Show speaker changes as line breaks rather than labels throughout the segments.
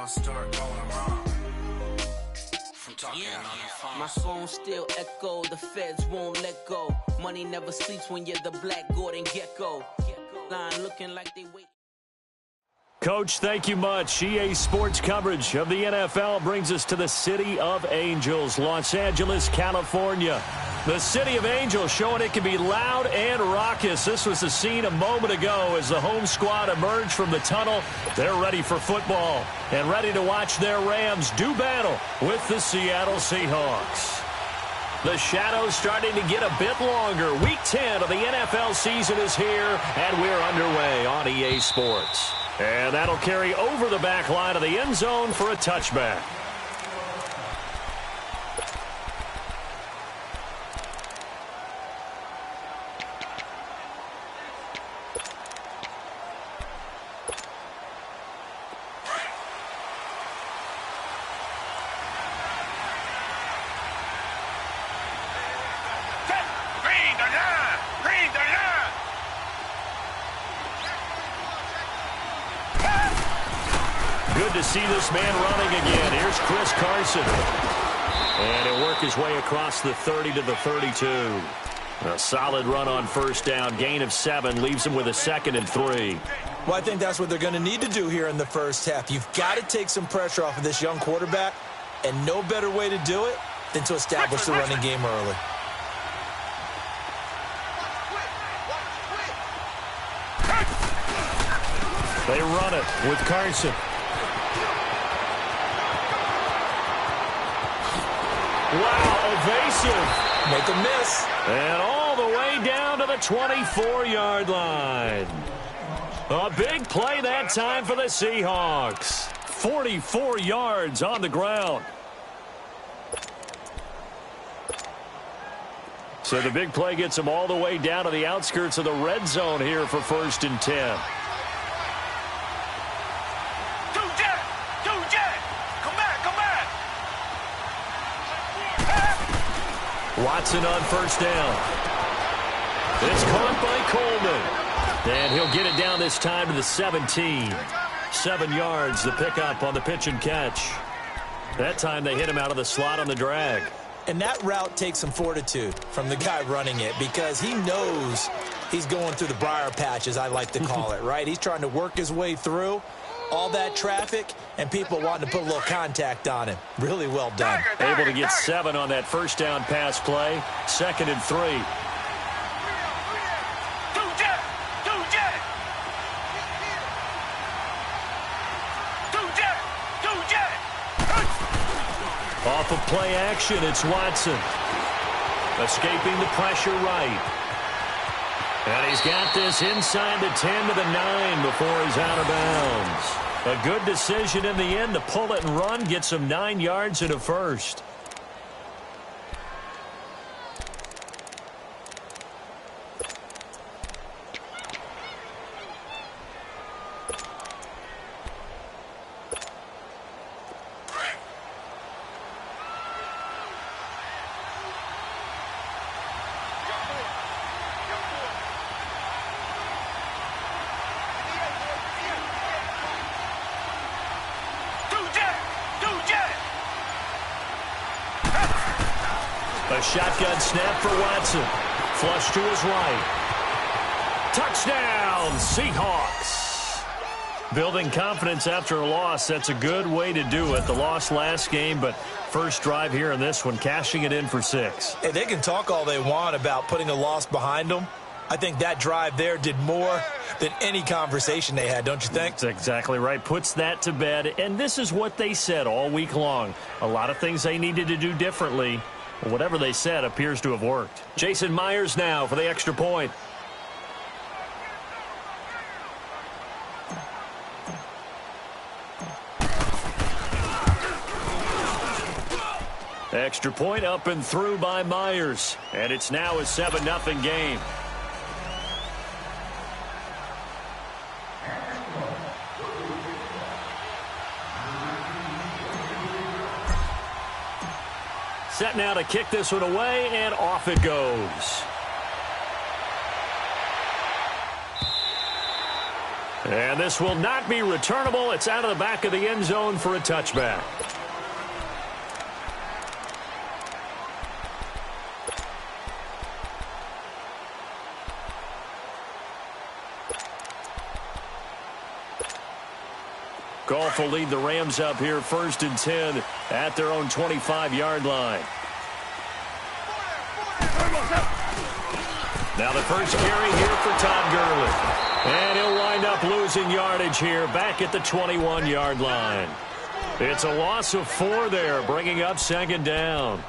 start going wrong. From talking on the phone.
My phone still echo, the feds won't let go. Money never sleeps when you're the Black Gordon Gecko. Line looking like they wait.
Coach, thank you much. EA Sports coverage of the NFL brings us to the City of Angels, Los Angeles, California. The City of Angels showing it can be loud and raucous. This was the scene a moment ago as the home squad emerged from the tunnel. They're ready for football and ready to watch their Rams do battle with the Seattle Seahawks. The shadow's starting to get a bit longer. Week 10 of the NFL season is here, and we're underway on EA Sports. And that'll carry over the back line of the end zone for a touchback. Good to see this man running again. Here's Chris Carson. And he'll work his way across the 30 to the 32. A solid run on first down. Gain of 7 leaves him with a 2nd and 3.
Well, I think that's what they're going to need to do here in the first half. You've got to take some pressure off of this young quarterback, and no better way to do it than to establish the running game early.
They run it with Carson. Wow, evasive.
Make a miss.
And all the way down to the 24-yard line. A big play that time for the Seahawks. 44 yards on the ground. So the big play gets them all the way down to the outskirts of the red zone here for 1st and 10. Watson on first down. It's caught by Coleman. And he'll get it down this time to the 17. 7 yards, the pickup on the pitch and catch. That time they hit him out of the slot on the drag.
And that route takes some fortitude from the guy running it because he knows he's going through the briar patch, as I like to call it, right? He's trying to work his way through all that traffic and people wanting to put a little contact on him. Really well done.
Able to get 7 on that first down pass play. 2nd and 3. Off of play action, it's Watson. Escaping the pressure right. And he's got this inside the 10 to the 9 before he's out of bounds. A good decision in the end to pull it and run, get some 9 yards and a first. A shotgun snap for Watson. Flush to his right. Touchdown, Seahawks. Building confidence after a loss, that's a good way to do it. The loss last game, but first drive here in this one, cashing it in for 6.
Hey, they can talk all they want about putting a loss behind them. I think that drive there did more than any conversation they had, don't you think?
That's exactly right. Puts that to bed, and this is what they said all week long. A lot of things they needed to do differently. Whatever they said appears to have worked. Jason Myers now for the extra point. Extra point up and through by Myers. And it's now a 7-0 game. Set now to kick this one away, and off it goes. And this will not be returnable. It's out of the back of the end zone for a touchback. Goff will lead the Rams up here 1st and 10 at their own 25-yard line. Now the first carry here for Todd Gurley. And he'll wind up losing yardage here back at the 21-yard line. It's a loss of 4 there, bringing up 2nd down.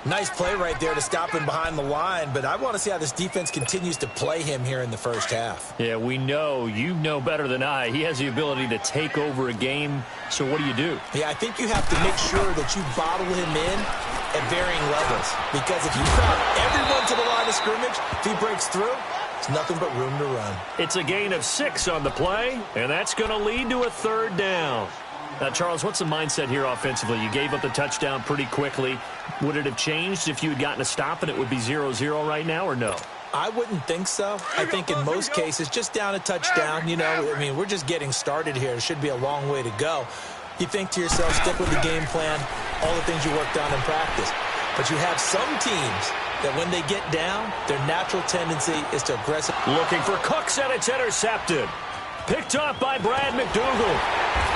Nice play right there to stop him behind the line, but I want to see how this defense continues to play him here in the first half.
Yeah, we know. You know better than I. He has the ability to take over a game, so what do?
Yeah, I think you have to make sure that you bottle him in at varying levels, because if you crowd everyone to the line of scrimmage, if he breaks through, it's nothing but room to run.
It's a gain of 6 on the play, and that's going to lead to a 3rd down. Now, Charles, what's the mindset here offensively? You gave up the touchdown pretty quickly. Would it have changed if you had gotten a stop and it would be 0-0 right now, or no?
I wouldn't think so. I think in most cases, just down a touchdown, you know, I mean, we're just getting started here. It should be a long way to go. You think to yourself, stick with the game plan, all the things you worked on in practice. But you have some teams that when they get down, their natural tendency is to aggressive.
Looking for Cooks, and it's intercepted. Picked off by Brad McDougal.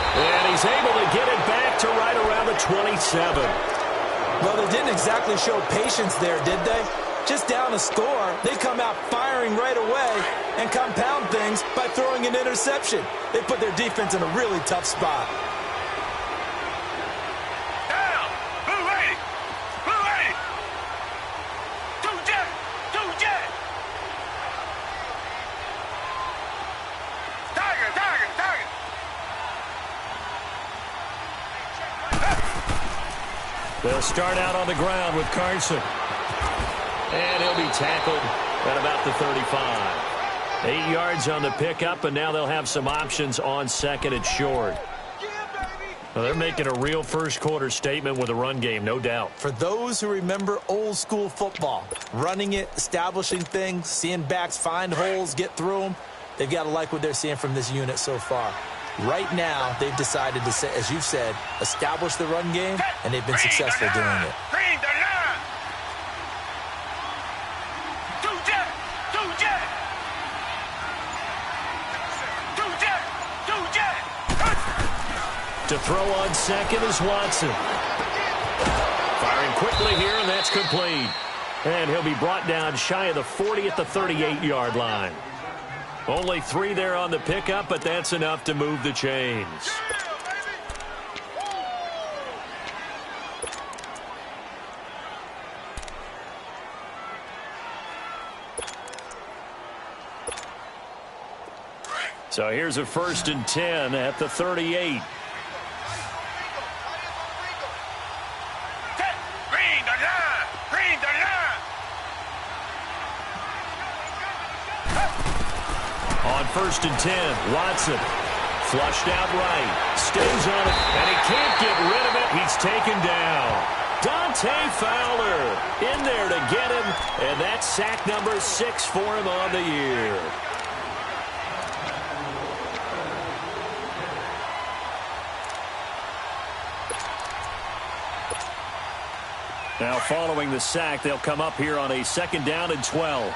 And he's able to get it back to right around the 27.
Well, they didn't exactly show patience there, did they? Just down a score, they come out firing right away and compound things by throwing an interception. They put their defense in a really tough spot.
They'll start out on the ground with Carson. And he'll be tackled at about the 35. 8 yards on the pickup, and now they'll have some options on 2nd and short. Well, they're making a real first-quarter statement with a run game, no doubt.
For those who remember old-school football, running it, establishing things, seeing backs find holes, get through them, they've got to like what they're seeing from this unit so far. Right now, they've decided to, as you said, establish the run game, and they've been successful doing it.
To throw on 2nd is Watson. Firing quickly here, and that's complete. And he'll be brought down shy of the 40 at the 38-yard line. Only 3 there on the pickup, but that's enough to move the chains. So here's a 1st and 10 at the 38. On 1st and 10, Watson flushed out right, stays on it, and he can't get rid of it. He's taken down. Dante Fowler in there to get him, and that's sack number 6 for him on the year. Now following the sack, they'll come up here on a 2nd down and 12.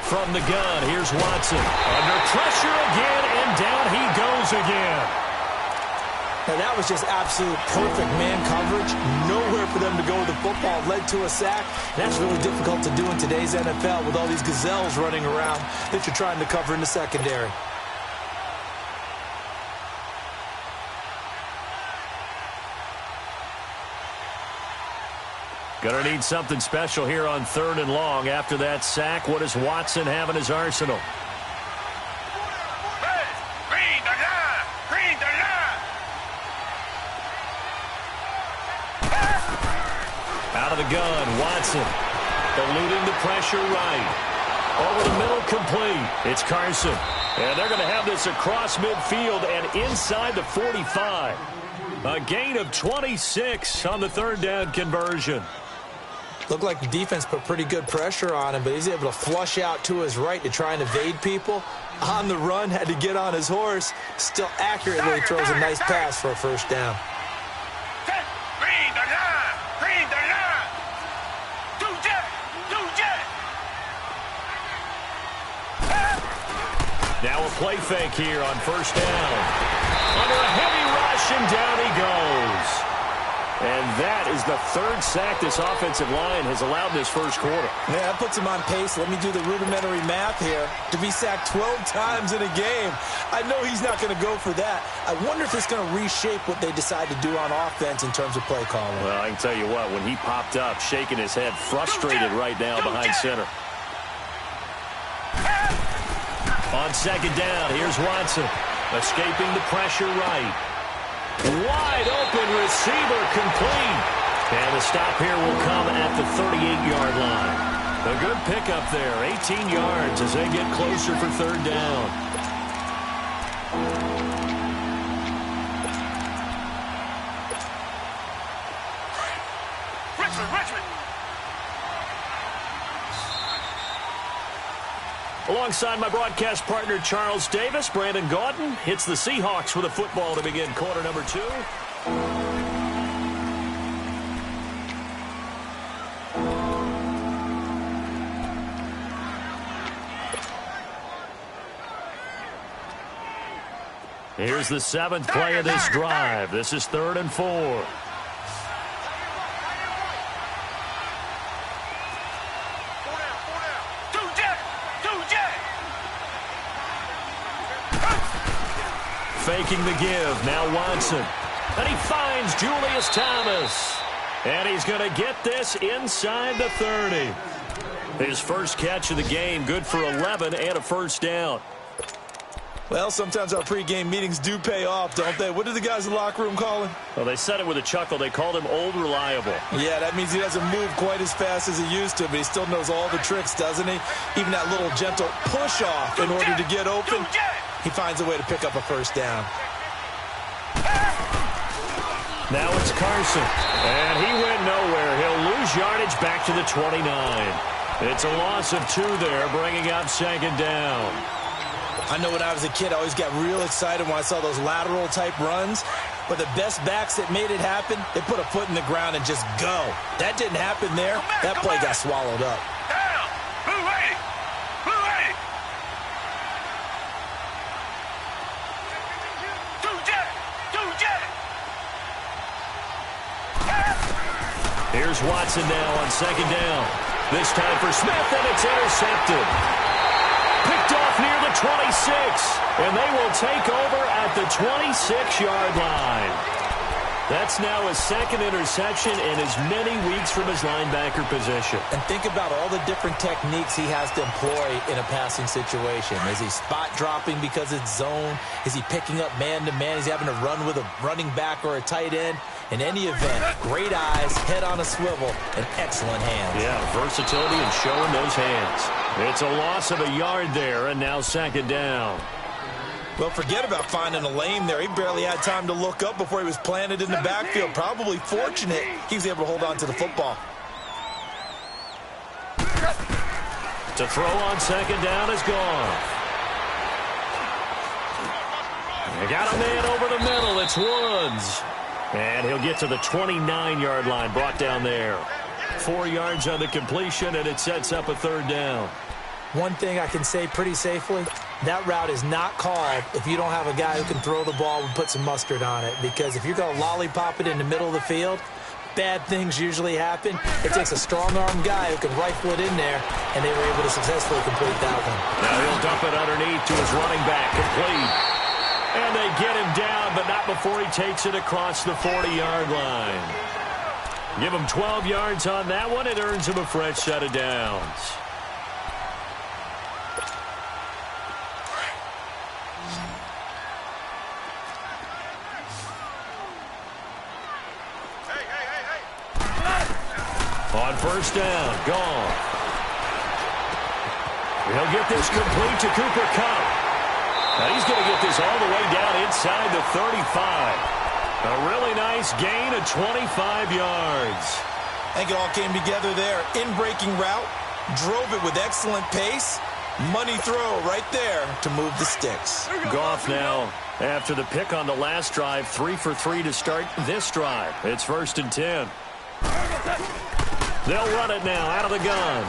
From the gun, here's Watson. Under pressure again, and down he goes again.
Now that was just absolute perfect man coverage. Nowhere for them to go with the football. Led to a sack. That's really difficult to do in today's NFL with all these gazelles running around that you're trying to cover in the secondary.
Going to need something special here on 3rd and long. After that sack, what does Watson have in his arsenal? Out of the gun, Watson. Eluding the pressure right. Over the middle, complete. It's Carson. And they're going to have this across midfield and inside the 45. A gain of 26 on the third down conversion.
Looked like the defense put pretty good pressure on him, but he's able to flush out to his right to try and evade people. On the run, had to get on his horse. Still accurately throws a nice pass for a first down.
Now a play fake here on first down. Under a heavy rush, and down he goes. And that is the third sack this offensive line has allowed in this first quarter.
Yeah, that puts him on pace. Let me do the rudimentary math here. To be sacked 12 times in a game, I know he's not going to go for that. I wonder if it's going to reshape what they decide to do on offense in terms of play calling.
Well, I can tell you what, when he popped up, shaking his head, frustrated right now behind center. On second down, here's Watson. Escaping the pressure right. Wide open receiver complete. And the stop here will come at the 38-yard line. A good pickup there, 18 yards as they get closer for third down.
Richmond.
Alongside my broadcast partner, Charles Davis, Brandon Gaudin hits the Seahawks with a football to begin quarter number 2. Here's the 7th play of this drive. This is 3rd and 4. Faking the give. Now Watson. And he finds Julius Thomas. And he's going to get this inside the 30. His first catch of the game, good for 11 and a first down.
Well, sometimes our pregame meetings do pay off, don't they? What did the guys in the locker room call him?
Well, they said it with a chuckle. They called him Old Reliable.
Yeah, that means he doesn't move quite as fast as he used to, but he still knows all the tricks, doesn't he? Even that little gentle push-off in order to get open. He finds a way to pick up a first down.
Now it's Carson. And he went nowhere. He'll lose yardage back to the 29. It's a loss of 2 there, bringing up second down.
I know when I was a kid, I always got real excited when I saw those lateral-type runs. But the best backs that made it happen, they put a foot in the ground and just go. That didn't happen there. That play got swallowed up.
Here's Watson now on second down. This time for Smith, and it's intercepted. Picked off near the 26, and they will take over at the 26-yard line. That's now his second interception in as many weeks from his linebacker position.
And think about all the different techniques he has to employ in a passing situation. Is he spot dropping because it's zone? Is he picking up man-to-man? Is he having to run with a running back or a tight end? In any event, great eyes, head on a swivel, and excellent hands.
Yeah, versatility and showing those hands. It's a loss of a yard there, and now second down.
Well, forget about finding a lane there. He barely had time to look up before he was planted in the backfield. Probably fortunate he was able to hold on to the football.
To throw on second down is gone. They got a man over the middle. It's Woods. And he'll get to the 29-yard line, brought down there. 4 yards on the completion, and it sets up a third down.
One thing I can say pretty safely, that route is not called if you don't have a guy who can throw the ball and put some mustard on it. Because if you're going to lollipop it in the middle of the field, bad things usually happen. It takes a strong-arm guy who can rifle it in there, and they were able to successfully complete that one.
Now he'll dump it underneath to his running back, complete. And they get him down, but not before he takes it across the 40-yard line. Give him 12 yards on that one. It earns him a fresh set of downs. On first down, gone. He'll get this complete to Cooper Kupp. Now he's going to get this all the way down inside the 35. A really nice gain of 25 yards.
I think it all came together there. In-breaking route, drove it with excellent pace. Money throw right there to move the sticks.
Goff now, after the pick on the last drive, 3 for 3 to start this drive. It's 1st and 10. They'll run it now out of the gun.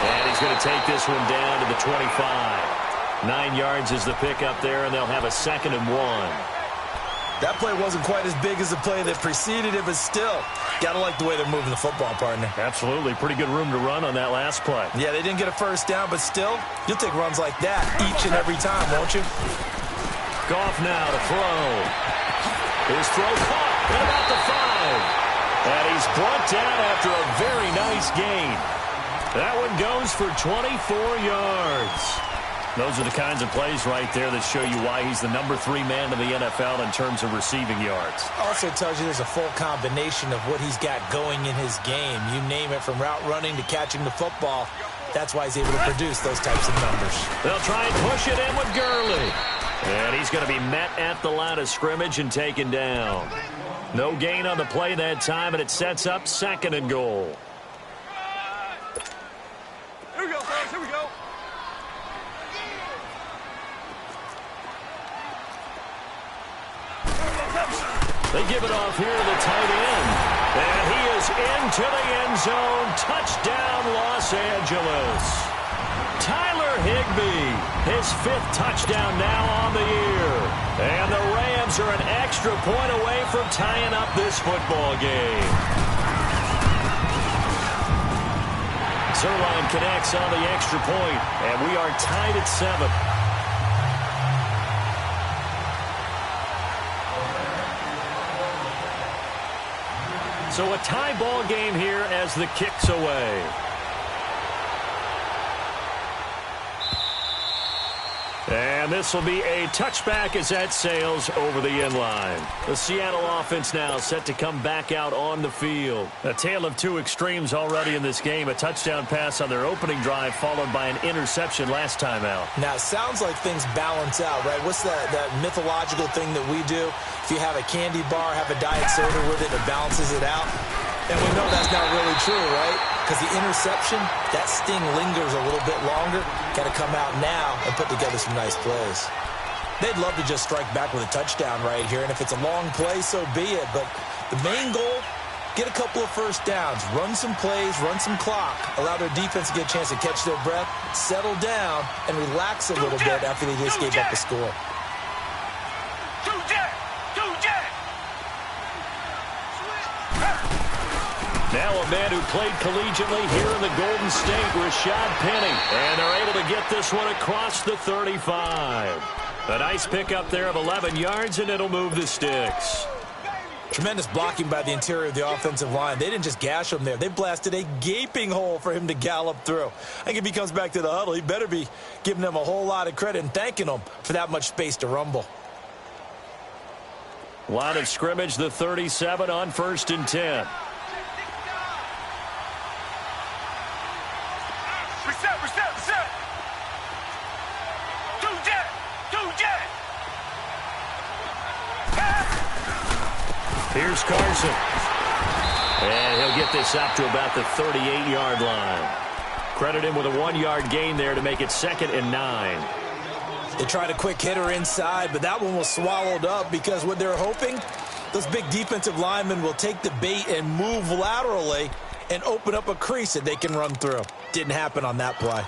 And he's going to take this one down to the 25. 9 yards is the pick up there, and they'll have a 2nd and 1.
That play wasn't quite as big as the play that preceded it, but still, got to like the way they're moving the football, partner.
Absolutely. Pretty good room to run on that last play.
Yeah, they didn't get a first down, but still, you'll take runs like that each and every time, won't you?
Goff now to throw. His throw caught at about the 5. And he's brought down after a very nice gain. That one goes for 24 yards. Those are the kinds of plays right there that show you why he's the number 3 man in the NFL in terms of receiving yards.
Also tells you there's a full combination of what he's got going in his game. You name it, from route running to catching the football. That's why he's able to produce those types of numbers.
They'll try and push it in with Gurley. And he's going to be met at the line of scrimmage and taken down. No gain on the play that time, and it sets up 2nd and goal.
Here we go, fellas. Here we go.
They give it off here to the tight end. And he is into the end zone. Touchdown, Los Angeles. Tyler Higbee, his 5th touchdown now on the year. And the Rams are an extra point away from tying up this football game. Zerline connects on the extra point, and we are tied at 7. So a tie ball game here as the kick's away. And this will be a touchback as that sails over the end line. The Seattle offense now set to come back out on the field. A tale of 2 extremes already in this game. A touchdown pass on their opening drive followed by an interception last time out.
Now, it sounds like things balance out, right? What's that mythological thing that we do? If you have a candy bar, have a diet soda with it, it balances it out. And we know that's not really true, right? Because the interception, that sting lingers a little bit longer. Got to come out now and put together some nice plays. They'd love to just strike back with a touchdown right here. And if it's a long play, so be it. But the main goal, get a couple of first downs. Run some plays, run some clock. Allow their defense to get a chance to catch their breath, settle down, and relax a little bit after they just gave up a score.
Now a man who played collegiately here in the Golden State, Rashad Penny. And they're able to get this one across the 35. A nice pickup there of 11 yards, and it'll move the sticks.
Tremendous blocking by the interior of the offensive line. They didn't just gash him there. They blasted a gaping hole for him to gallop through. I think if he comes back to the huddle, he better be giving them a whole lot of credit and thanking them for that much space to rumble.
Line of scrimmage, the 37 on 1st and 10.
Reset. Two jet.
Here's Carson. And he'll get this up to about the 38-yard line. Credit him with a 1-yard gain there to make it 2nd and 9.
They tried a quick hitter inside, but that one was swallowed up because what they're hoping, those big defensive linemen will take the bait and move laterally and open up a crease that they can run through. Didn't happen on that play.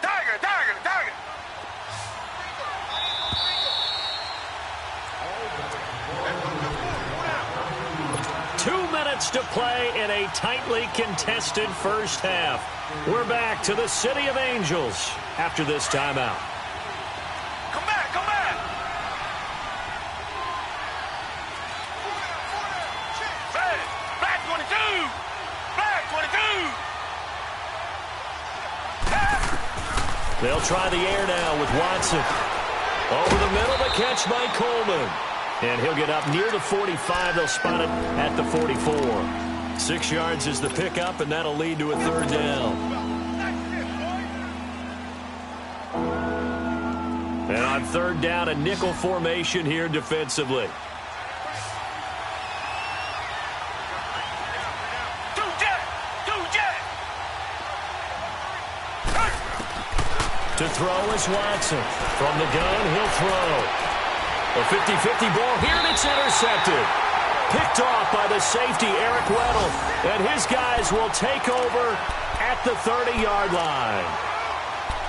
Tiger.
2 minutes to play in a tightly contested first half. We're back to the City of Angels after this timeout.
Come back. Black 22.
They'll try the air now with Watson. Over the middle, the catch by Coleman. And he'll get up near the 45. They'll spot it at the 44. 6 yards is the pickup, and that'll lead to a 3rd down. And on third down, a nickel formation here defensively. To throw is Watson. From the gun, he'll throw. A 50-50 ball here, and it's intercepted. Picked off by the safety, Eric Weddle. And his guys will take over at the 30-yard line.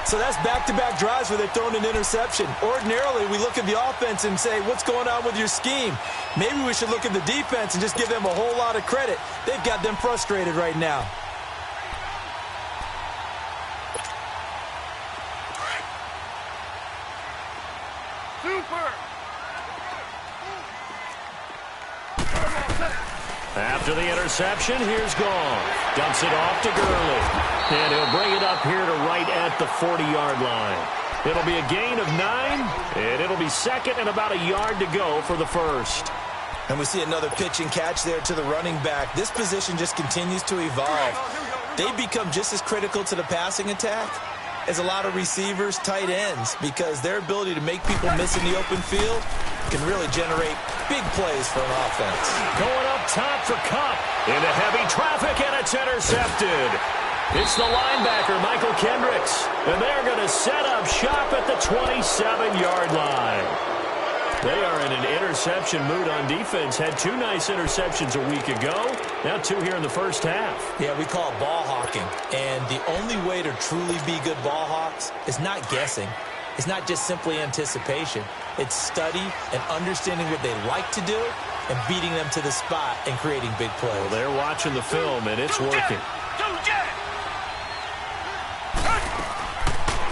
So that's back-to-back drives where they've thrown an interception. Ordinarily, we look at the offense and say, what's going on with your scheme? Maybe we should look at the defense and just give them a whole lot of credit. They've got them frustrated right now.
After the interception, here's Goff. Dumps it off to Gurley. And he'll bring it up here to right at the 40-yard line. It'll be a gain of 9, and it'll be second and about a yard to go for the first.
And we see another pitch and catch there to the running back. This position just continues to evolve. They become just as critical to the passing attack as a lot of receivers, tight ends, because their ability to make people miss in the open field can really generate big plays for an offense.
Going up top for Kupp. Into heavy traffic, and it's intercepted. It's the linebacker, Michael Kendricks. And they're going to set up shop at the 27-yard line. They are in an interception mood on defense. Had 2 nice interceptions a week ago. Now 2 here in the first half.
Yeah, we call it ball hawking. And the only way to truly be good ball hawks is not guessing. It's not just simply anticipation. It's study and understanding what they like to do and beating them to the spot and creating big plays.
Well, they're watching the film, and it's working.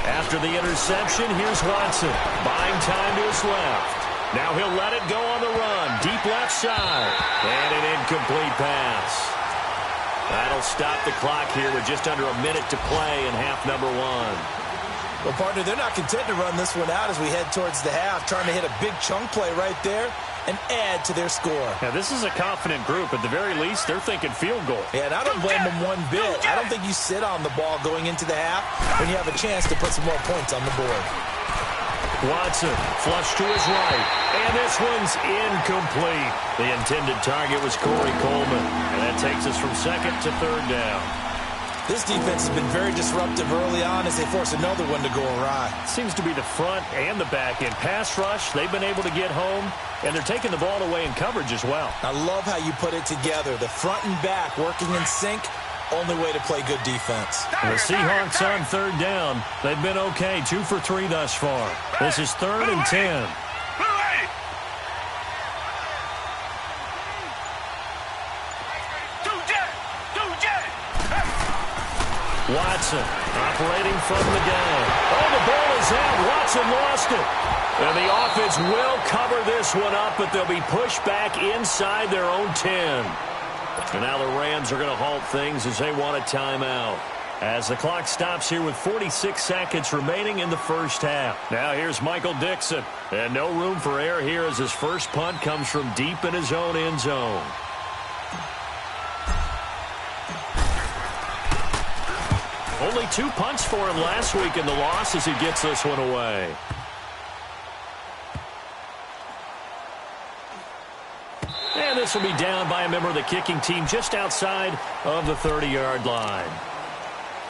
After the interception, here's Watson. Buying time to his left. Now he'll let it go on the run. Deep left side. And an incomplete pass. That'll stop the clock here with just under a minute to play in half number 1.
Well, partner, they're not content to run this one out as we head towards the half, trying to hit a big chunk play right there and add to their score.
Now, this is a confident group. At the very least, they're thinking field goal.
Yeah, and I don't blame them one bit. I don't think you sit on the ball going into the half when you have a chance to put some more points on the board.
Watson, flush to his right, and this one's incomplete. The intended target was Corey Coleman, and that takes us from second to third down.
This defense has been very disruptive early on as they force another one to go awry.
Seems to be the front and the back end. Pass rush, they've been able to get home, and they're taking the ball away in coverage as well.
I love how you put it together. The front and back working in sync, only way to play good defense.
The Seahawks on third down. They've been okay, 2 for 3 thus far. This is 3rd and 10. Watson operating from the gun. Oh, the ball is out. Watson lost it. And the offense will cover this one up, but they'll be pushed back inside their own 10. And now the Rams are going to halt things as they want a timeout. As the clock stops here with 46 seconds remaining in the first half. Now here's Michael Dixon. And no room for error here as his first punt comes from deep in his own end zone. Only 2 punts for him last week in the loss as he gets this one away. And this will be down by a member of the kicking team just outside of the 30-yard line.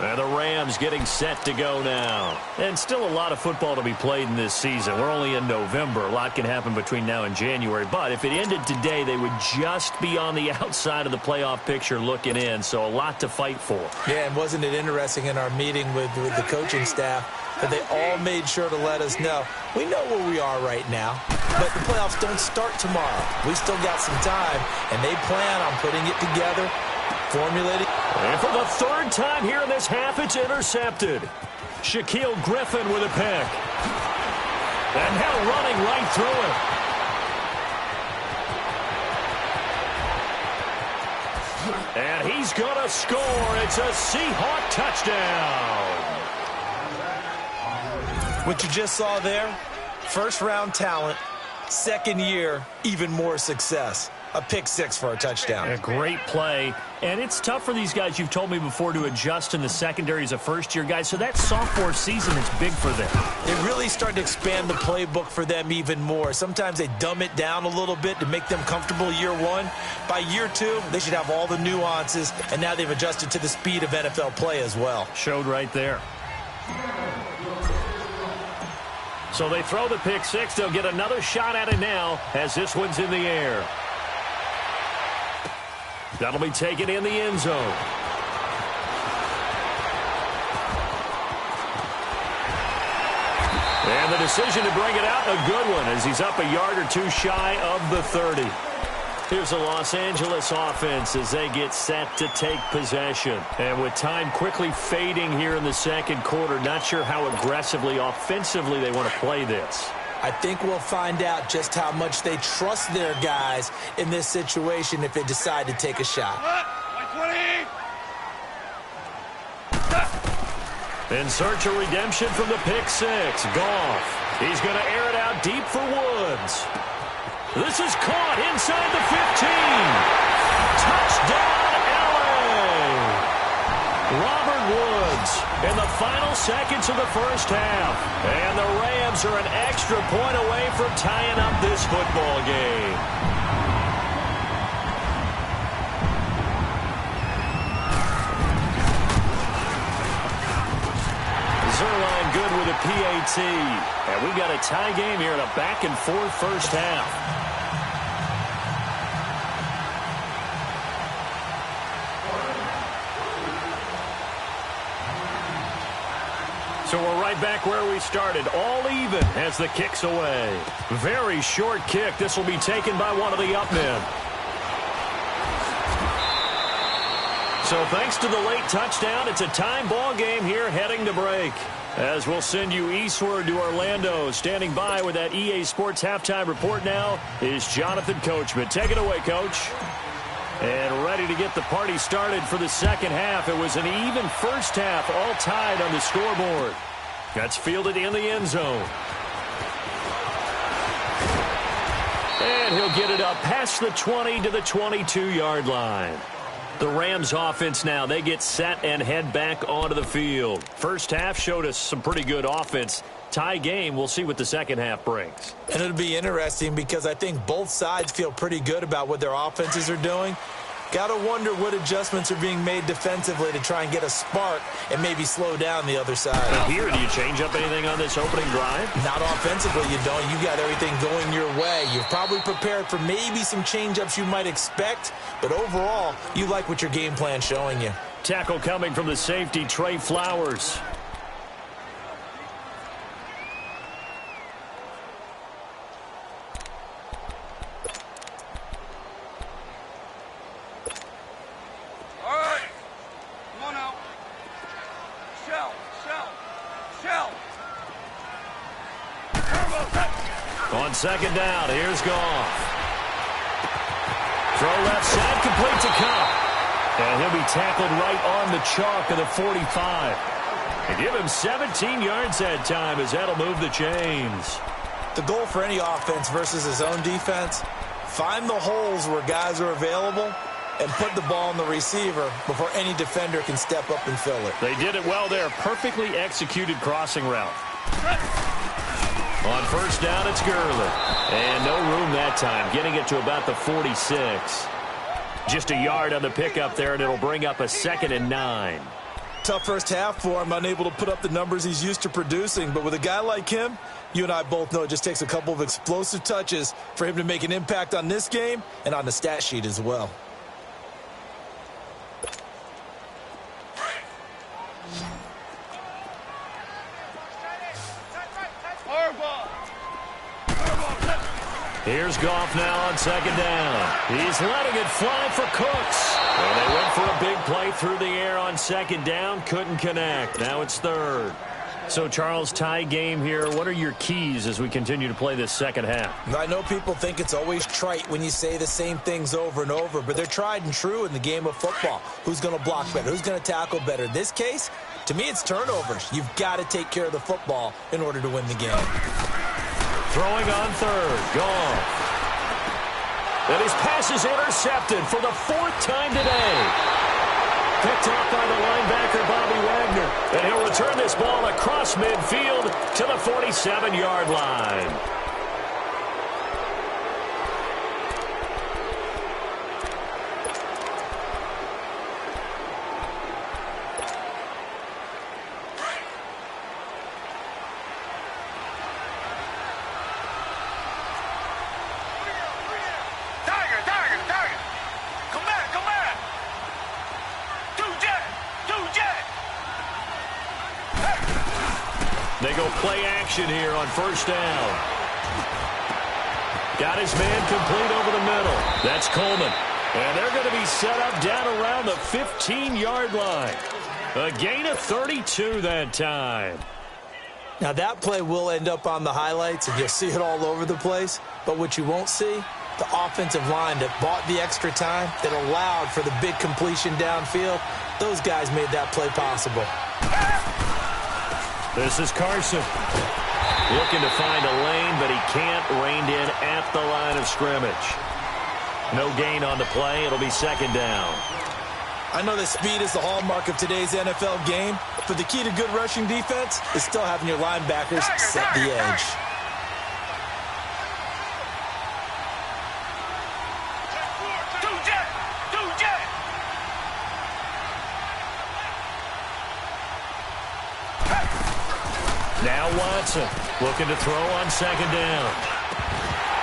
And the Rams getting set to go now. And still a lot of football to be played in this season. We're only in November. A lot can happen between now and January. But if it ended today, they would just be on the outside of the playoff picture looking in. So a lot to fight for.
Yeah, and wasn't it interesting in our meeting with the coaching staff that they all made sure to let us know, we know where we are right now, but the playoffs don't start tomorrow. We still got some time, and they plan on putting it together, formulating.
And for the 3rd time here in this half, it's intercepted. Shaquille Griffin with a pick. And now running right through it. And he's going to score. It's a Seahawk touchdown.
What you just saw there, first-round talent, second year, even more success. a pick six for a touchdown.
A great play. And it's tough for these guys, you've told me before, to adjust in the secondary as a first-year guy. So that sophomore season is big for them.
They really start to expand the playbook for them even more. Sometimes they dumb it down a little bit to make them comfortable year one. By year two, they should have all the nuances, and now they've adjusted to the speed of NFL play as well.
Showed right there. So they throw the pick six. They'll get another shot at it now as this one's in the air. That'll be taken in the end zone. And the decision to bring it out, a good one, as he's up a yard or two shy of the 30. Here's the Los Angeles offense as they get set to take possession. And with time quickly fading here in the second quarter, not sure how aggressively, offensively they want to play this.
I think we'll find out just how much they trust their guys in this situation if they decide to take a shot.
In search of redemption from the pick six. Goff. He's going to air it out deep for Woods. This is caught inside the 15. Touchdown, LA. Robert Woods in the final seconds of the first half. And the Rams are an extra point away from tying up this football game. Zerline good with a PAT. And we've got a tie game here in a back-and-forth first half. So we're right back where we started, all even as the kick's away. Very short kick. This will be taken by one of the up men. So thanks to the late touchdown, it's a time ball game here heading to break. As we'll send you eastward to Orlando. Standing by with that EA Sports halftime report now is Jonathan Coachman. Take it away, Coach. And ready to get the party started for the second half. It was an even first half, all tied on the scoreboard. That's fielded in the end zone. And he'll get it up past the 20 to the 22-yard line. The Rams offense now, they get set and head back onto the field. First half showed us some pretty good offense. Tie game, we'll see what the second half brings.
And it'll be interesting because I think both sides feel pretty good about what their offenses are doing. Got to wonder what adjustments are being made defensively to try and get a spark and maybe slow down the other side.
Here, do you change up anything on this opening drive?
Not offensively, you don't. You got everything going your way. You're probably prepared for maybe some change-ups you might expect, but overall, you like what your game plan's showing you.
Tackle coming from the safety, Trey Flowers. On second down, here's Goff. Throw left side, complete to Cup. And he'll be tackled right on the chalk of the 45. And give him 17 yards that time as that'll move the chains.
The goal for any offense versus his own defense, find the holes where guys are available and put the ball on the receiver before any defender can step up and fill it.
They did it well there. Perfectly executed crossing route. On first down, it's Gurley. And no room that time, getting it to about the 46. Just a yard on the pickup there, and it'll bring up a 2nd and 9.
Tough first half for him, unable to put up the numbers he's used to producing. But with a guy like him, you and I both know it just takes a couple of explosive touches for him to make an impact on this game and on the stat sheet as well.
Here's Goff now on second down. He's letting it fly for Cooks. And they went for a big play through the air on second down. Couldn't connect. Now it's third. So, Charles, tie game here. What are your keys as we continue to play this second half?
I know people think it's always trite when you say the same things over and over, but they're tried and true in the game of football. Who's going to block better? Who's going to tackle better? In this case, to me, it's turnovers. You've got to take care of the football in order to win the game.
Throwing on third. Goff. And his pass is intercepted for the 4th time today. Picked off by the linebacker, Bobby Wagner. And he'll return this ball across midfield to the 47-yard line. They go play action here on 1st down. Got his man complete over the middle. That's Coleman. And they're going to be set up down around the 15-yard line. A gain of 32 that time.
Now that play will end up on the highlights, and you'll see it all over the place. But what you won't see, the offensive line that bought the extra time, that allowed for the big completion downfield, those guys made that play possible.
This is Carson. Looking to find a lane, but he can't. Reined in at the line of scrimmage. No gain on the play. It'll be 2nd down.
I know that speed is the hallmark of today's NFL game, but the key to good rushing defense is still having your linebackers set the edge.
Now Watson looking to throw on 2nd down.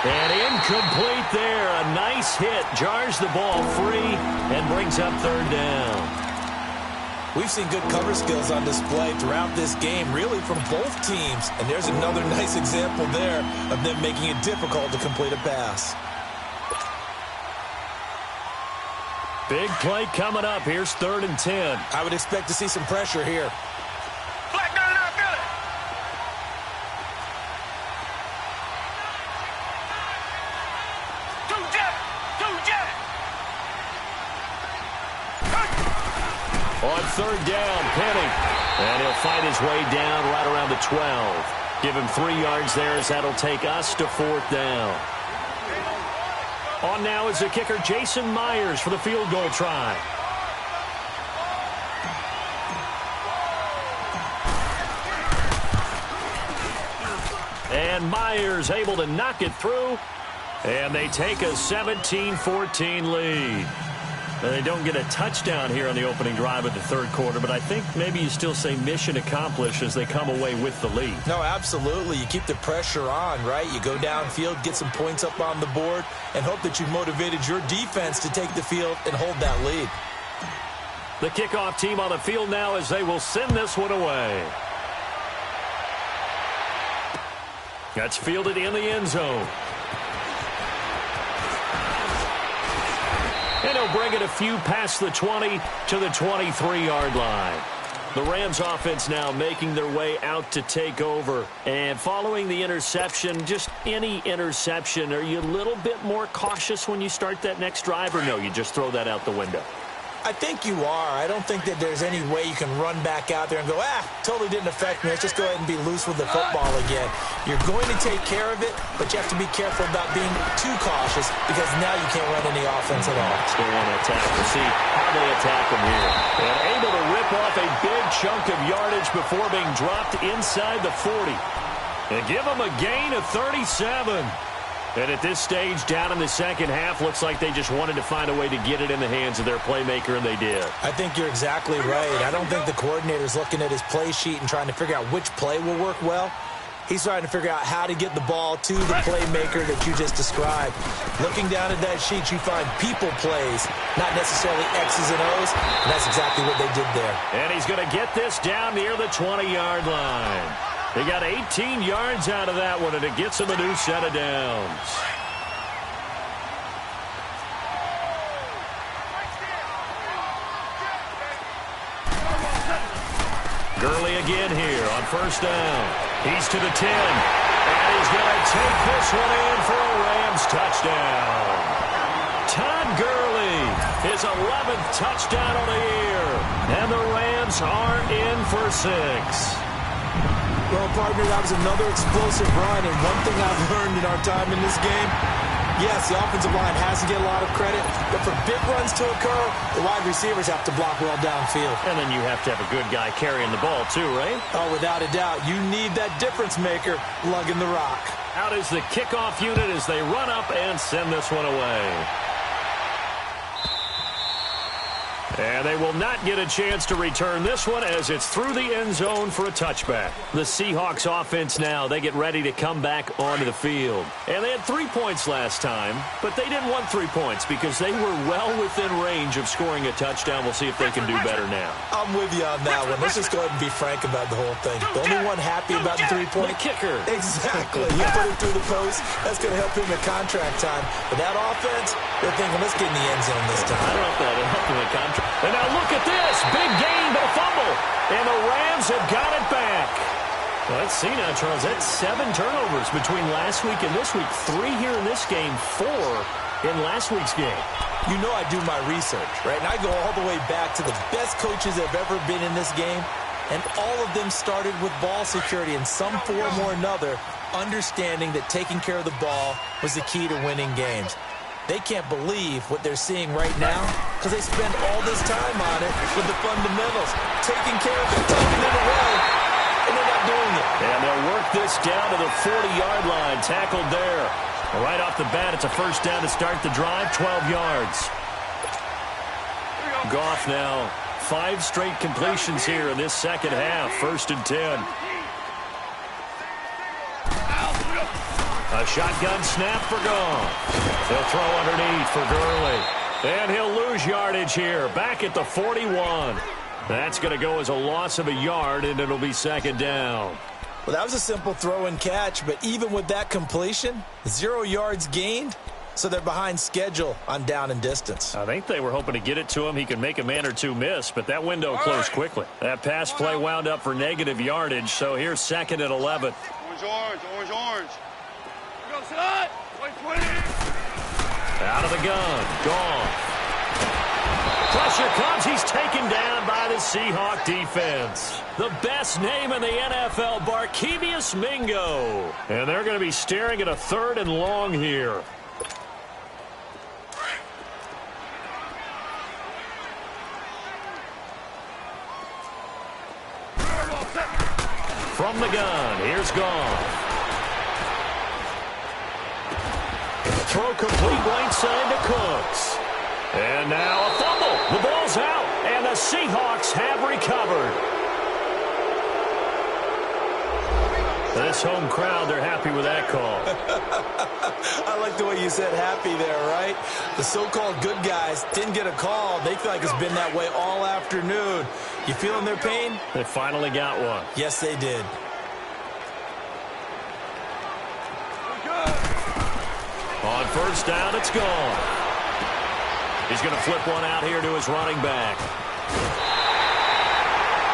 And incomplete there. A nice hit. Jars the ball free and brings up 3rd down.
We've seen good cover skills on display throughout this game, really from both teams. And there's another nice example there of them making it difficult to complete a pass.
Big play coming up. Here's 3rd and 10.
I would expect to see some pressure here.
On 3rd down, Penny. And he'll fight his way down right around the 12. Give him 3 yards there as that'll take us to 4th down. On now is the kicker, Jason Myers, for the field goal try. And Myers able to knock it through. And they take a 17-14 lead. They don't get a touchdown here on the opening drive of the 3rd quarter, but I think maybe you still say mission accomplished as they come away with the lead.
No, absolutely. You keep the pressure on, right? You go downfield, get some points up on the board, and hope that you've motivated your defense to take the field and hold that lead.
The kickoff team on the field now as they will send this one away. That's fielded in the end zone. And he'll bring it a few past the 20 to the 23-yard line. The Rams offense now making their way out to take over. And following the interception, just any interception, are you a little bit more cautious when you start that next drive, or no, you just throw that out the window?
I think you are. I don't think that there's any way you can run back out there and go, totally didn't affect me. Let's just go ahead and be loose with the football again. You're going to take care of it, but you have to be careful about being too cautious because now you can't run any offense at all.
Still want to attack. We'll see how they attack them here. And able to rip off a big chunk of yardage before being dropped inside the 40. And give them a gain of 37. And at this stage, down in the 2nd half, looks like they just wanted to find a way to get it in the hands of their playmaker, and they did.
I think you're exactly right. I don't think the coordinator's looking at his play sheet and trying to figure out which play will work well. He's trying to figure out how to get the ball to the playmaker that you just described. Looking down at that sheet, you find people plays, not necessarily X's and O's, and that's exactly what they did there.
And he's going to get this down near the 20-yard line. He got 18 yards out of that one, and it gets him a new set of downs. Gurley again here on 1st down. He's to the 10, and he's going to take this one in for a Rams touchdown. Todd Gurley, his 11th touchdown of the year, and the Rams are in for 6.
Well, partner, that was another explosive run, and one thing I've learned in our time in this game, Yes, the offensive line has to get a lot of credit, but for big runs to occur, the wide receivers have to block well downfield.
And then you have to have a good guy carrying the ball too, right?
Oh, without a doubt. You need that difference maker lugging the rock.
Out is the kickoff unit as they run up and send this one away. And they will not get a chance to return this one as it's through the end zone for a touchback. The Seahawks offense now, they get ready to come back onto the field. And they had 3 points last time, but they didn't want 3 points because they were well within range of scoring a touchdown. We'll see if they can do better now.
I'm with you on that one. Let's just go ahead and be frank about the whole thing. The only one happy about the 3-point
kicker.
Exactly. You put it through the post. That's going to help him at contract time. But that offense, they're thinking, let's get in the end zone this time.
I don't know if that'll help him at contract. And now look at this. Big gain, but a fumble. And the Rams have got it back. Well, let's see now, Charles. That's 7 turnovers between last week and this week. 3 here in this game, 4 in last week's game.
You know I do my research, right? And I go all the way back to the best coaches that have ever been in this game. And all of them started with ball security in some form or another, understanding that taking care of the ball was the key to winning games. They can't believe what they're seeing right now because they spend all this time on it with the fundamentals, taking care of it, tucking it away, and they're not doing it.
And they'll work this down to the 40-yard line, tackled there. Right off the bat, it's a first down to start the drive, 12 yards. Goff now, 5 straight completions here in this second half, 1st and 10. A shotgun snap for Goff. He'll throw underneath for Gurley. And he'll lose yardage here, back at the 41. That's going to go as a loss of a yard, and it'll be 2nd down.
Well, that was a simple throw and catch, but even with that completion, 0 yards gained, so they're behind schedule on down and distance.
I think they were hoping to get it to him. He could make a man or two miss, but that window closed quickly. That pass play wound up for negative yardage, so here's 2nd and 11.
Orange.
Out of the gun. Gone. Pressure comes. He's taken down by the Seahawk defense. The best name in the NFL, Barkevious Mingo. And they're going to be staring at a 3rd and long here. From the gun, here's Goff. Throw complete right side to Cooks. And now a fumble. The ball's out, and the Seahawks have recovered. This home crowd, they're happy with that call.
I like the way you said happy there, right? The so-called good guys didn't get a call. They feel like it's been that way all afternoon. You feeling their pain?
They finally got one.
Yes, they did.
On 1st down, it's gone. He's going to flip one out here to his running back.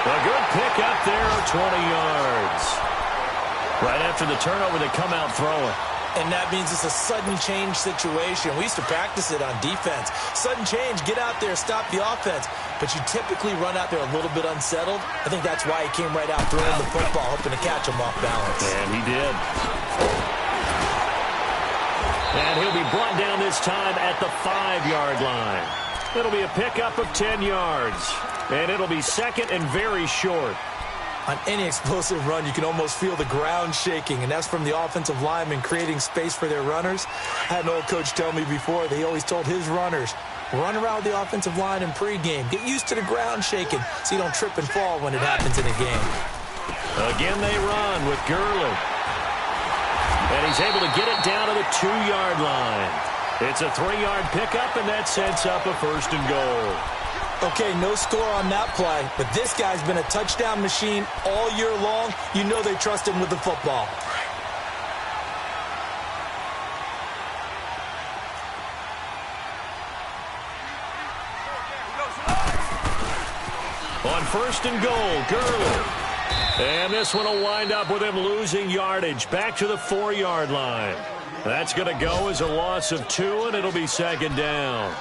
A good pick up there, 20 yards. Right after the turnover, they come out throwing.
And that means it's a sudden change situation. We used to practice it on defense. Sudden change, get out there, stop the offense. But you typically run out there a little bit unsettled. I think that's why he came right out throwing the football, hoping to catch him off balance.
And he did. And he'll be brought down this time at the 5-yard line. It'll be a pickup of 10 yards. And it'll be 2nd and very short.
On any explosive run, you can almost feel the ground shaking, and that's from the offensive linemen creating space for their runners. I had an old coach tell me before, they always told his runners, run around the offensive line in pregame. Get used to the ground shaking so you don't trip and fall when it happens in a game.
Again, they run with Gurley. And he's able to get it down to the 2-yard line. It's a 3-yard pickup, and that sets up a 1st and goal.
Okay, no score on that play, but this guy's been a touchdown machine all year long. You know they trust him with the football.
On 1st and goal, Gurley. And this one will wind up with him losing yardage back to the 4-yard line. That's going to go as a loss of 2, and it'll be 2nd down.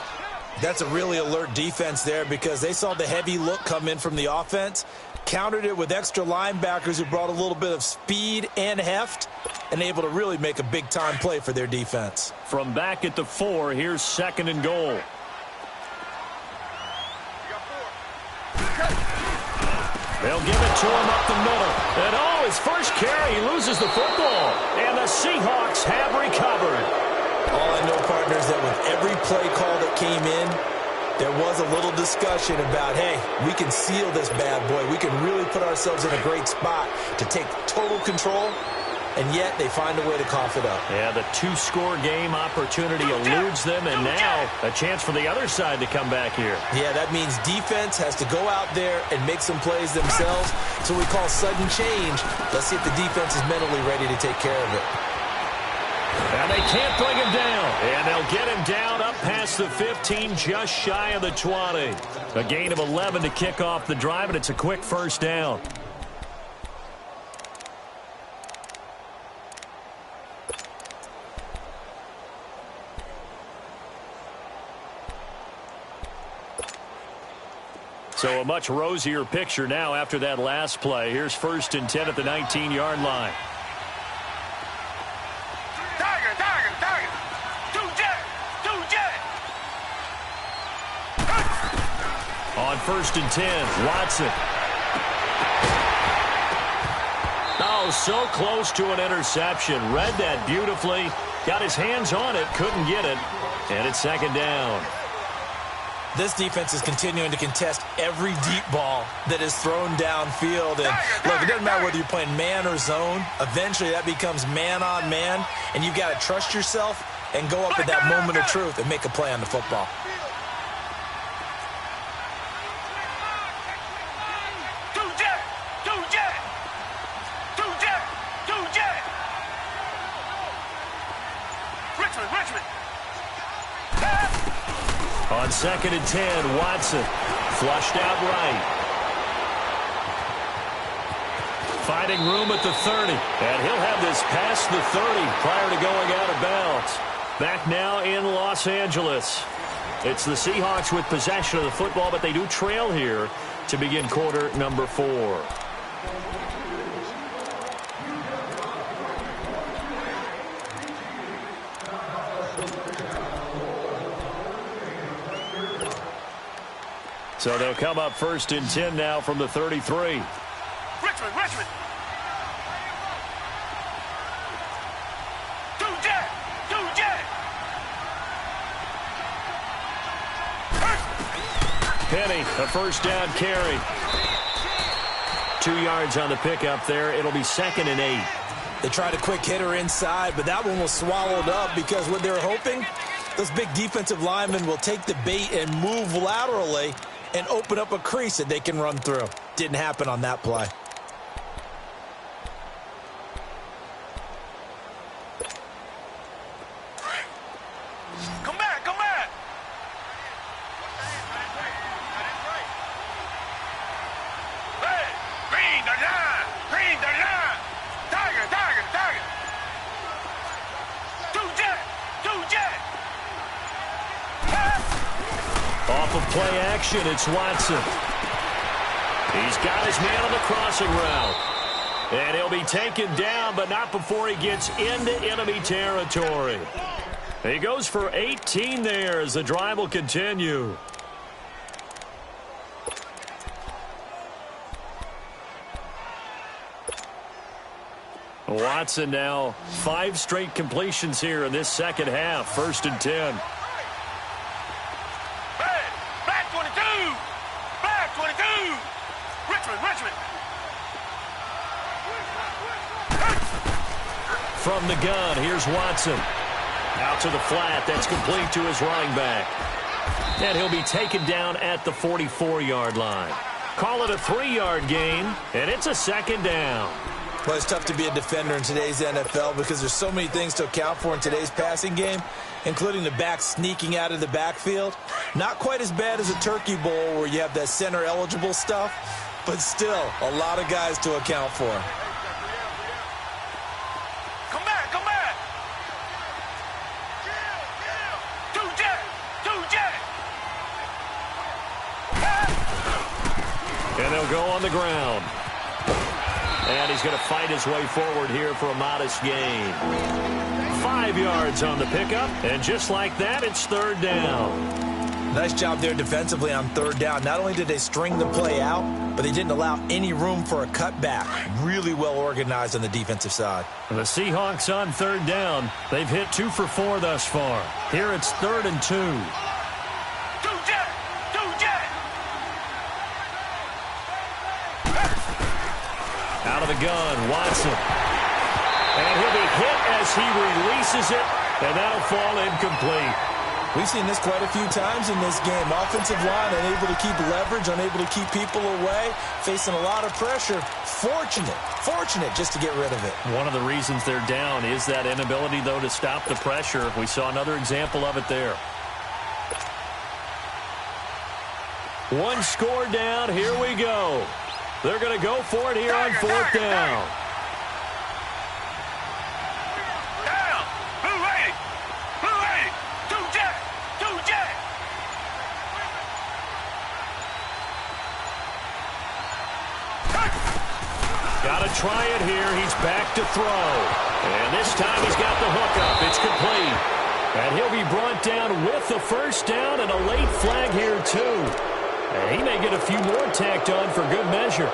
That's a really alert defense there because they saw the heavy look come in from the offense. countered it with extra linebackers who brought a little bit of speed and heft, and able to really make a big-time play for their defense.
From back at the 4, here's 2nd and goal. They'll give it to him up the middle. And his first carry, he loses the football. And the Seahawks have recovered.
All I know, partners, that with every play call that came in, there was a little discussion about, hey, we can seal this bad boy. We can really put ourselves in a great spot to take total control. And yet they find a way to cough it up.
Yeah, the 2-score game opportunity eludes them, and now a chance for the other side to come back here.
Yeah, that means defense has to go out there and make some plays themselves. So we call sudden change. Let's see if the defense is mentally ready to take care of it.
And they can't bring him down. And they'll get him down up past the 15, just shy of the 20. A gain of 11 to kick off the drive, and it's a quick first down. So a much rosier picture now after that last play. Here's 1st and 10 at the 19-yard line.
Tiger. Two jet.
On 1st and 10, Watson. Oh, so close to an interception. Read that beautifully. Got his hands on it, couldn't get it. And it's 2nd down.
This defense is continuing to contest every deep ball that is thrown downfield. And look, it doesn't matter whether you're playing man or zone. Eventually, that becomes man on man, and you've got to trust yourself and go up at that moment of truth and make a play on the football.
Richmond.
On 2nd and 10, Watson flushed out right. Finding room at the 30. And he'll have this past the 30 prior to going out of bounds. Back now in Los Angeles. It's the Seahawks with possession of the football, but they do trail here to begin quarter number 4. So they'll come up 1st and 10 now from the 33.
Richmond. Two jet.
Penny, a 1st down carry. 2 yards on the pickup there. It'll be 2nd and 8.
They tried a quick hitter inside, but that one was swallowed up because what they're hoping, those big defensive linemen will take the bait and move laterally and open up a crease that they can run through. Didn't happen on that play.
Come back. Hey, green the line. Tiger. Two jet.
Off of play action, it's Watson. He's got his man on the crossing route. And he'll be taken down, but not before he gets into enemy territory. He goes for 18 there as the drive will continue. Watson now 5 straight completions here in this second half. 1st and 10.
Black 22. Richmond.
From the gun, here's Watson. Out to the flat. That's complete to his running back. And he'll be taken down at the 44-yard line. Call it a 3-yard gain, and it's a 2nd down.
Well, it's tough to be a defender in today's NFL because there's so many things to account for in today's passing game, including the back sneaking out of the backfield. Not quite as bad as a turkey bowl where you have that center-eligible stuff, but still a lot of guys to account for.
Come back. Two jet.
And he'll go on the ground. And he's going to fight his way forward here for a modest gain. 5 yards on the pickup, and just like that, it's third down.
Nice job there defensively on third down. Not only did they string the play out, but they didn't allow any room for a cutback. Really well organized on the defensive side.
The Seahawks on third down. They've hit 2 for 4 thus far. Here it's 3rd and 2. Out of the gun, Watson. And he'll be hit as he releases it, and that'll fall incomplete.
We've seen this quite a few times in this game. Offensive line unable to keep leverage, unable to keep people away, facing a lot of pressure. Fortunate just to get rid of it.
One of the reasons they're down is that inability, though, to stop the pressure. We saw another example of it there. One score down. Here we go. They're going to go for it here on 4th down. Got to try it here. He's back to throw. And this time he's got the hook up. It's complete. And he'll be brought down with the first down and a late flag here, too. And he may get a few more tacked on for good measure.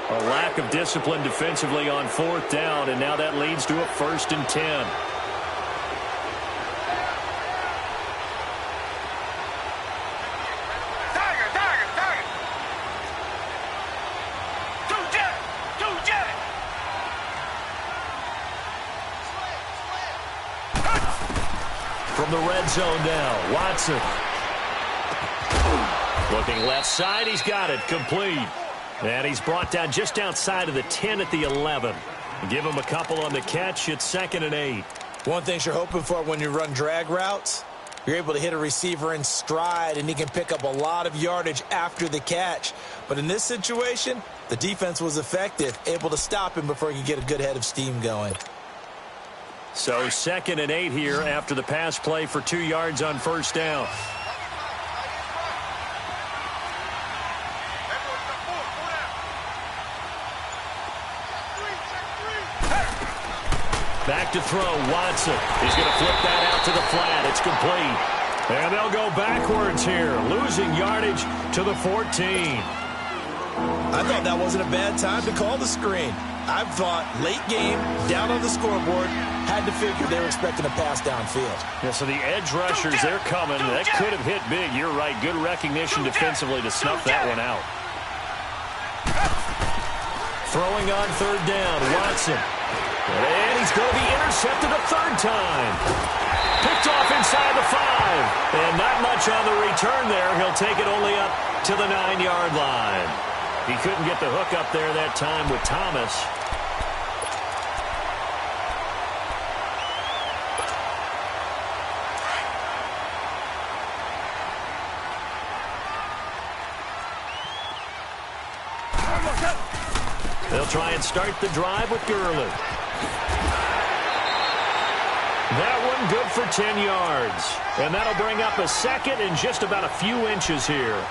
A lack of discipline defensively on 4th down, and now that leads to a 1st and 10. From the red zone now, Watson. Looking left side, he's got it, complete. And he's brought down just outside of the 10 at the 11. Give him a couple on the catch, it's 2nd and 8.
One thing you're hoping for when you run drag routes, you're able to hit a receiver in stride, and he can pick up a lot of yardage after the catch. But in this situation, the defense was effective, able to stop him before he could get a good head of steam going.
So 2nd and 8 here after the pass play for 2 yards on 1st down. Back to throw, Watson. He's going to flip that out to the flat. It's complete. And they'll go backwards here, losing yardage to the 14.
I thought that wasn't a bad time to call the screen. I thought late game, down on the scoreboard, had to figure they were expecting a pass downfield.
Yeah, so the edge rushers, they're coming. That could have hit big. You're right. Good recognition defensively to snuff that one out. Throwing on 3rd down, Watson. And he's going to be intercepted a 3rd time. Picked off inside the 5. And not much on the return there. He'll take it only up to the 9-yard line. He couldn't get the hook up there that time with Thomas. They'll try and start the drive with Gurley. That one good for 10 yards. And that'll bring up a 2nd and just about a few inches here.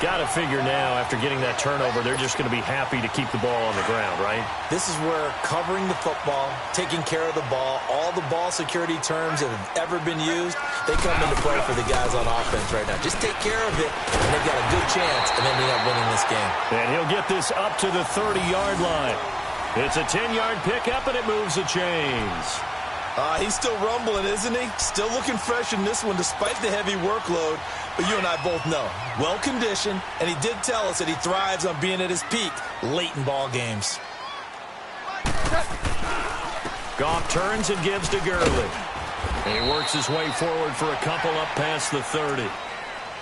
Got to figure now, after getting that turnover, they're just going to be happy to keep the ball on the ground, right?
This is where covering the football, taking care of the ball, all the ball security terms that have ever been used, they come into play for the guys on offense right now. Just take care of it, and they've got a good chance of ending up winning this game.
And he'll get this up to the 30-yard line. It's a 10-yard pickup, and it moves the chains.
He's still rumbling, isn't he? Still looking fresh in this one despite the heavy workload. But you and I both know, well-conditioned, and he did tell us that he thrives on being at his peak late in ball games.
Goff turns and gives to Gurley. And he works his way forward for a couple up past the 30.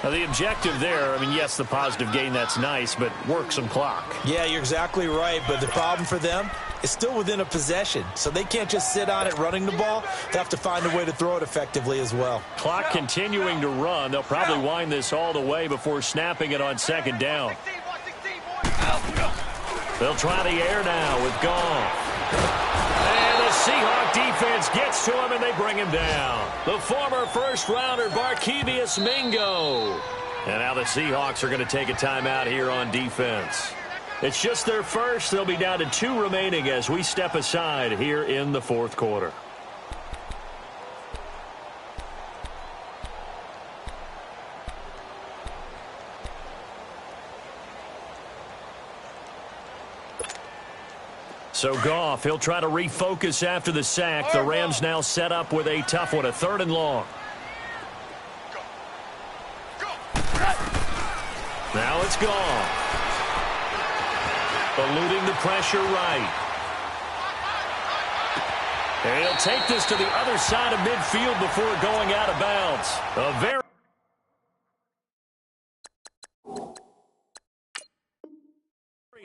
Now, the objective there, I mean, yes, the positive gain, that's nice, but work some clock.
Yeah, you're exactly right, but the problem for them is still within a possession, so they can't just sit on it running the ball. They have to find a way to throw it effectively as well.
Clock continuing to run. They'll probably wind this all the way before snapping it on 2nd down. They'll try the air now with Goff. And the Seahawk defense gets to him, and they bring him down. The former first-rounder, Barkevious Mingo. And now the Seahawks are going to take a timeout here on defense. It's just their first. They'll be down to 2 remaining as we step aside here in the fourth quarter. So Goff, he'll try to refocus after the sack. The Rams now set up with a tough one, a 3rd and long. Now it's Goff. Eluding the pressure right. And he'll take this to the other side of midfield before going out of bounds. A very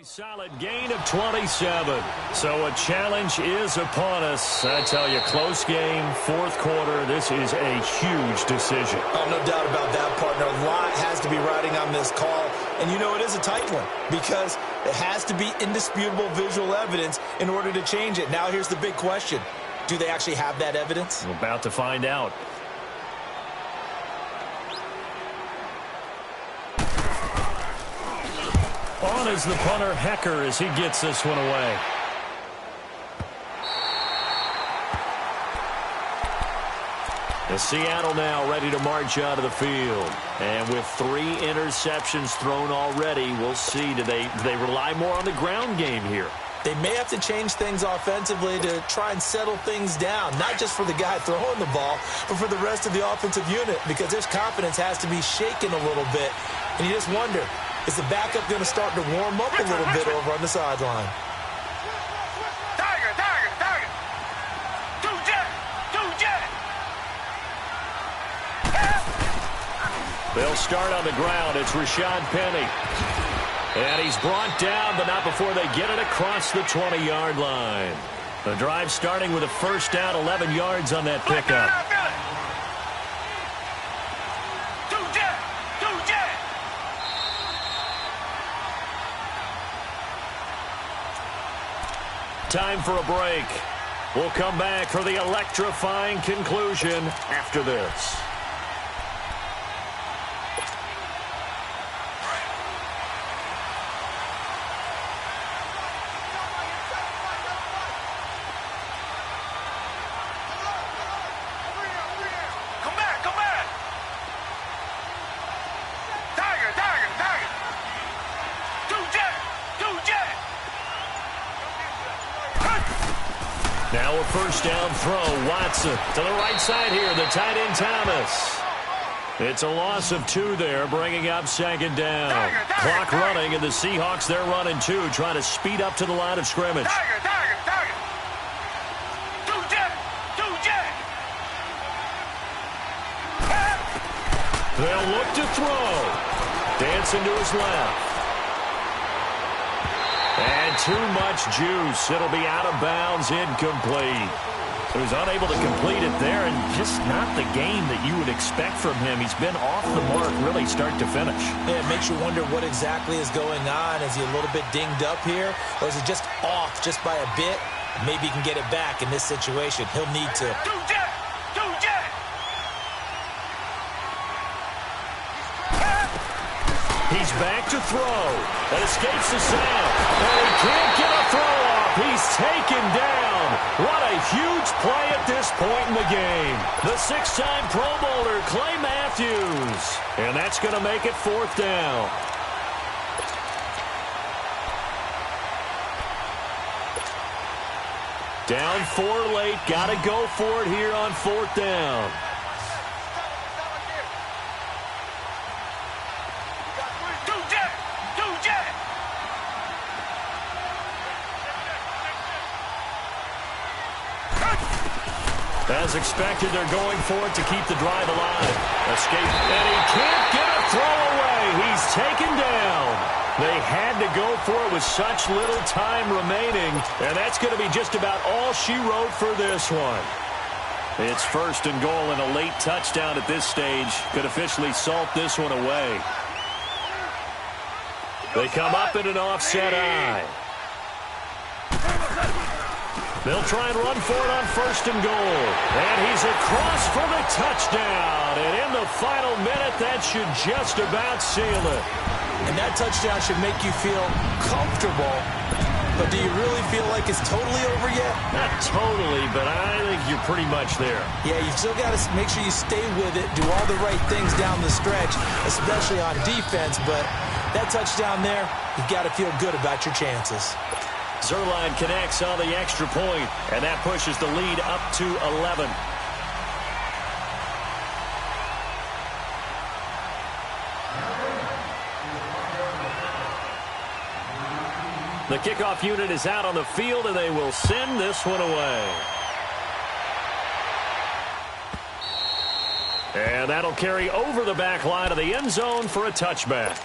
solid gain of 27. So a challenge is upon us. I tell you, close game, fourth quarter. This is a huge decision.
Oh, no doubt about that, partner. A lot has to be riding on this call. And you know it is a tight one because it has to be indisputable visual evidence in order to change it. Now here's the big question. Do they actually have that evidence?
We're about to find out. On is the punter, Hecker, as he gets this one away. The Seattle now ready to march out of the field. And with 3 interceptions thrown already, we'll see. Do they rely more on the ground game here?
They may have to change things offensively to try and settle things down, not just for the guy throwing the ball, but for the rest of the offensive unit, because his confidence has to be shaken a little bit. And you just wonder, is the backup going to start to warm up a little bit over on the sideline?
Tiger. Two jet.
They'll start on the ground. It's Rashad Penny. And he's brought down, but not before they get it across the 20-yard line. The drive starting with a first down, 11 yards on that pickup.
Two jet.
Time for a break. We'll come back for the electrifying conclusion after this.
Come back. Tiger. Two jet.
Now a first down throw. Watson to the right side here. The tight end Thomas. It's a loss of 2 there, bringing up 2nd down. Clock running, and the Seahawks, they're running 2, trying to speed up to the line of scrimmage.
Tiger. Two jet.
They'll look to throw. Dancing to his left. And too much juice. It'll be out of bounds, incomplete. He was unable to complete it there, and just not the game that you would expect from him. He's been off the mark really start to finish.
Yeah, it makes you wonder what exactly is going on. Is he a little bit dinged up here, or is he just off just by a bit? Maybe he can get it back in this situation. He'll need to.
Two jet.
He's back to throw. That escapes the sack. And he can't get a throw off. He's taken down. What a huge play at this point in the game. The 6-time Pro Bowler, Clay Matthews. And that's going to make it 4th down. Down 4 late. Got to go for it here on 4th down. As expected, they're going for it to keep the drive alive. Escape, and he can't get a throw away. He's taken down. They had to go for it with such little time remaining, and that's going to be just about all she wrote for this one. It's 1st and goal, and a late touchdown at this stage could officially salt this one away. They come up in an offset eye. They'll try and run for it on 1st and goal. And he's across for the touchdown. And in the final minute, that should just about seal it.
And that touchdown should make you feel comfortable. But do you really feel like it's totally over yet?
Not totally, but I think you're pretty much there.
Yeah, you still got to make sure you stay with it, do all the right things down the stretch, especially on defense. But that touchdown there, you've got to feel good about your chances.
Zerline connects on the extra point, and that pushes the lead up to 11. The kickoff unit is out on the field, and they will send this one away. And that'll carry over the back line of the end zone for a touchback.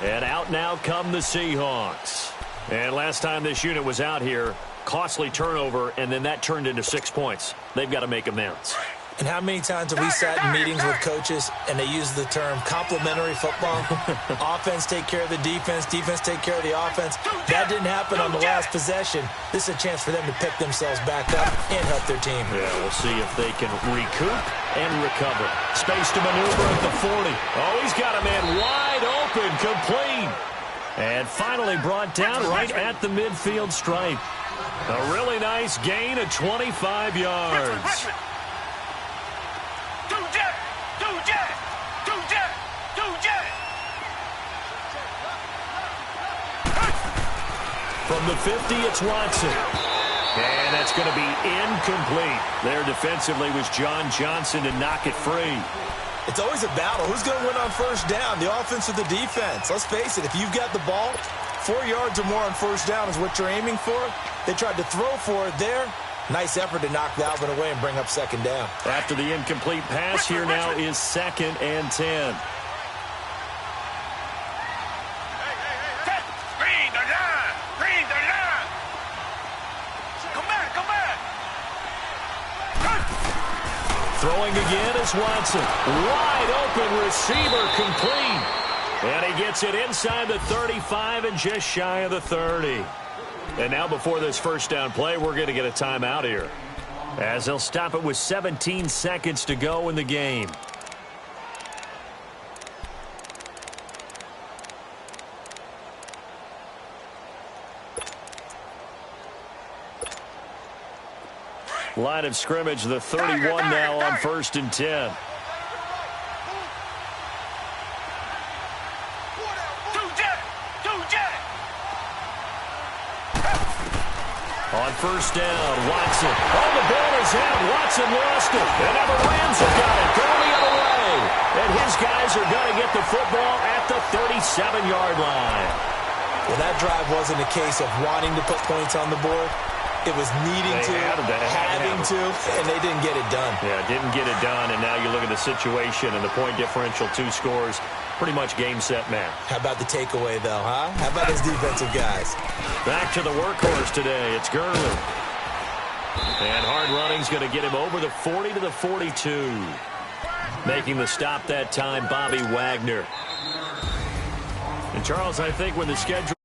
And out now come the Seahawks. And last time this unit was out here, costly turnover, and then that turned into 6 points. They've got to make amends.
And how many times have we sat in meetings with coaches and they use the term complementary football? Offense take care of the defense, defense take care of the offense. That didn't happen on the last possession. This is a chance for them to pick themselves back up and help their team.
Yeah, we'll see if they can recoup and recover. Space to maneuver at the 40. Oh, he's got a man wide open, complete. And finally brought down right at the midfield stripe. A really nice gain of 25 yards. From the 50, it's Watson. And that's going to be incomplete. There defensively was John Johnson to knock it free.
It's always a battle. Who's going to win on 1st down, the offense or the defense? Let's face it, if you've got the ball, 4 yards or more on 1st down is what you're aiming for. They tried to throw for it there. Nice effort to knock that one away and bring up 2nd down.
After the incomplete pass, here now is 2nd and 10. Throwing again is Watson. Wide open receiver, complete. And he gets it inside the 35 and just shy of the 30. And now before this 1st down play, we're going to get a timeout here, as they'll stop it with 17 seconds to go in the game. Line of scrimmage, the 31 now on 1st and 10. On 1st down, Watson. Oh, the ball is out. Watson lost it. And now the Rams have got it. Going the other way. And his guys are going to get the football at the 37-yard line.
Well, that drive wasn't a case of wanting to put points on the board. It was needing to, having to, and they didn't get it done.
Yeah, didn't get it done, and now you look at the situation and the point differential, 2 scores, pretty much game, set, match.
How about the takeaway, though, huh? How about his defensive guys?
Back to the workhorse today. It's Gurley. And hard running's going to get him over the 40 to the 42. Making the stop that time, Bobby Wagner. And, Charles, I think when the schedule